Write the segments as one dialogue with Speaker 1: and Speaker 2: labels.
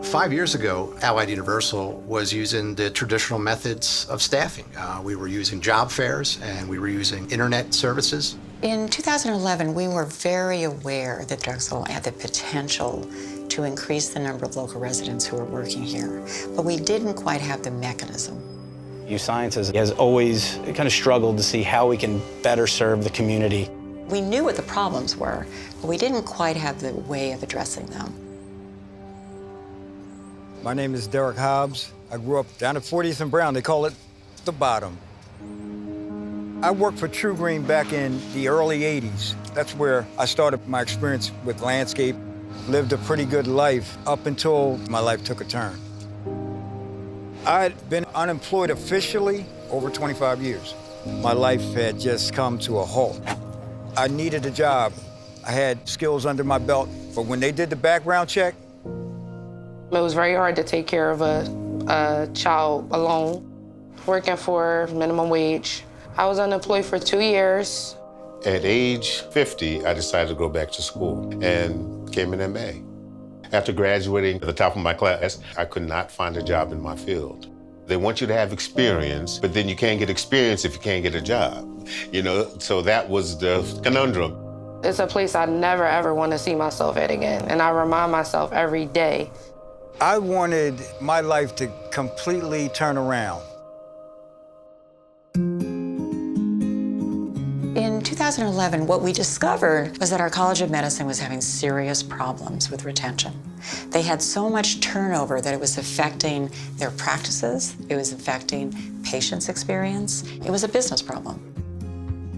Speaker 1: 5 years ago, Allied Universal was using the traditional methods of staffing. We were using job fairs and we were using internet services.
Speaker 2: In 2011, we were very aware that Drexel had the potential to increase the number of local residents who were working here, but we didn't quite have the mechanism.
Speaker 3: Youth Sciences has always kind of struggled to see how we can better serve the community.
Speaker 2: We knew what the problems were, but we didn't quite have the way of addressing them.
Speaker 4: My name is Derrick. I grew up down at 40th and Brown. They call it the Bottom. I worked for True Green back in the early 80s. That's where I started my experience with landscape. Lived a pretty good life up until my life took a turn. I'd been unemployed officially over 25 years. My life had just come to a halt. I needed a job. I had skills under my belt, but when they did the background check,
Speaker 5: it was very hard to take care of a child alone, working for minimum wage. I was unemployed for 2 years.
Speaker 6: At age 50, I decided to go back to school and became an MA. After graduating at the top of my class, I could not find a job in my field. They want you to have experience, but then you can't get experience if you can't get a job. So that was the conundrum.
Speaker 5: It's a place I never, ever want to see myself at again, and I remind myself every day.
Speaker 4: I wanted my life to completely turn around.
Speaker 2: In 2011, what we discovered was that our College of Medicine was having serious problems with retention. They had so much turnover that it was affecting their practices, it was affecting patients' experience. It was a business problem.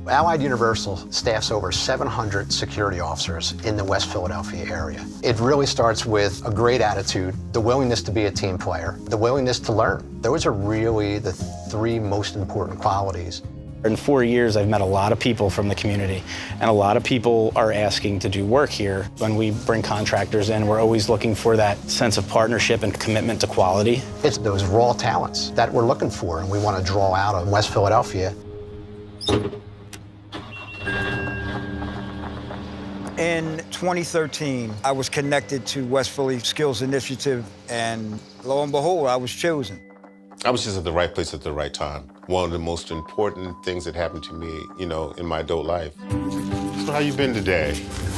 Speaker 1: Allied Universal staffs over 700 security officers in the West Philadelphia area. It really starts with a great attitude, the willingness to be a team player, the willingness to learn. Those are really the three most important qualities.
Speaker 3: In 4 years, I've met a lot of people from the community, and a lot of people are asking to do work here. When we bring contractors in, we're always looking for that sense of partnership and commitment to quality.
Speaker 1: It's those raw talents that we're looking for, and we want to draw out of West Philadelphia.
Speaker 4: In 2013, I was connected to West Philly Skills Initiative, and lo and behold, I was chosen.
Speaker 6: I was just at the right place at the right time. One of the most important things that happened to me, in my adult life. So how you been today?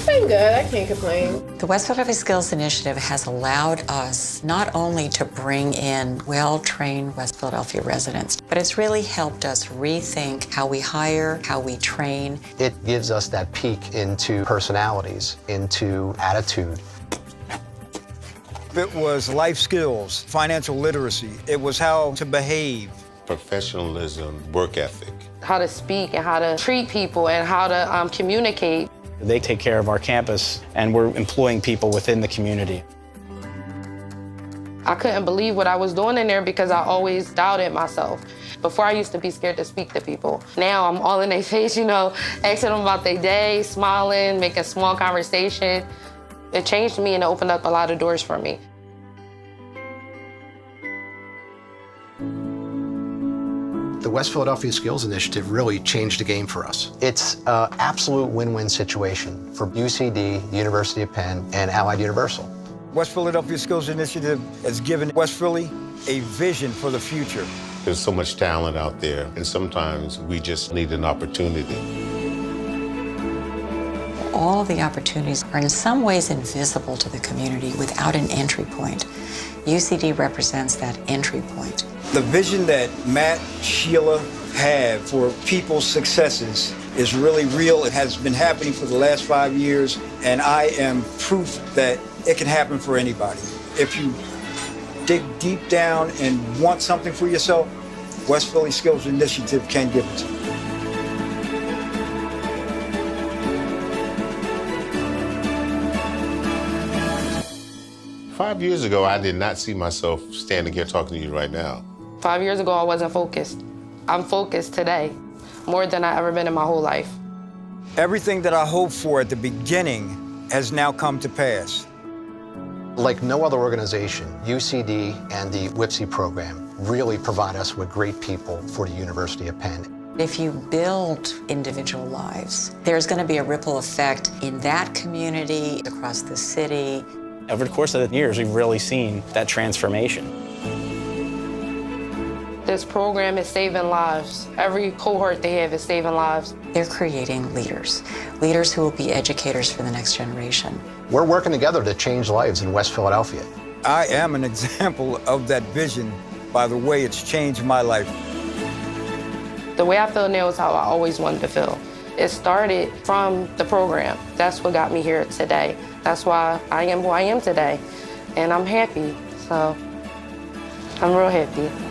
Speaker 7: Been good, I can't complain.
Speaker 2: The West Philadelphia Skills Initiative has allowed us not only to bring in well-trained West Philadelphia residents, but it's really helped us rethink how we hire, how we train.
Speaker 1: It gives us that peek into personalities, into attitude.
Speaker 4: It was life skills, financial literacy. It was how to behave.
Speaker 6: Professionalism, work ethic.
Speaker 5: How to speak and how to treat people and how to communicate.
Speaker 3: They take care of our campus, and we're employing people within the community.
Speaker 5: I couldn't believe what I was doing in there because I always doubted myself. Before, I used to be scared to speak to people. Now I'm all in their face, asking them about their day, smiling, making small conversation. It changed me and it opened up a lot of doors for me.
Speaker 1: The West Philadelphia Skills Initiative really changed the game for us. It's an absolute win-win situation for UCD, the University of Penn, and Allied Universal.
Speaker 4: West Philadelphia Skills Initiative has given West Philly a vision for the future.
Speaker 6: There's so much talent out there, and sometimes we just need an opportunity.
Speaker 2: All the opportunities are in some ways invisible to the community without an entry point. UCD represents that entry point.
Speaker 4: The vision that Matt, Sheila have for people's successes is really real. It has been happening for the last 5 years, and I am proof that it can happen for anybody. If you dig deep down and want something for yourself, West Philly Skills Initiative can give it to you.
Speaker 6: Five years ago, I did not see myself standing here talking to you right now.
Speaker 5: 5 years ago, I wasn't focused. I'm focused today, more than I've ever been in my whole life.
Speaker 4: Everything that I hoped for at the beginning has now come to pass.
Speaker 1: Like no other organization, UCD and the WIPSI program really provide us with great people for the University of Penn.
Speaker 2: If you build individual lives, there's going to be a ripple effect in that community, across the city.
Speaker 3: Over the course of the years, we've really seen that transformation.
Speaker 5: This program is saving lives. Every cohort they have is saving lives.
Speaker 2: They're creating leaders, leaders who will be educators for the next generation.
Speaker 1: We're working together to change lives in West Philadelphia.
Speaker 4: I am an example of that vision by the way it's changed my life.
Speaker 5: The way I feel now is how I always wanted to feel. It started from the program. That's what got me here today. That's why I am who I am today. And I'm happy, so I'm real happy.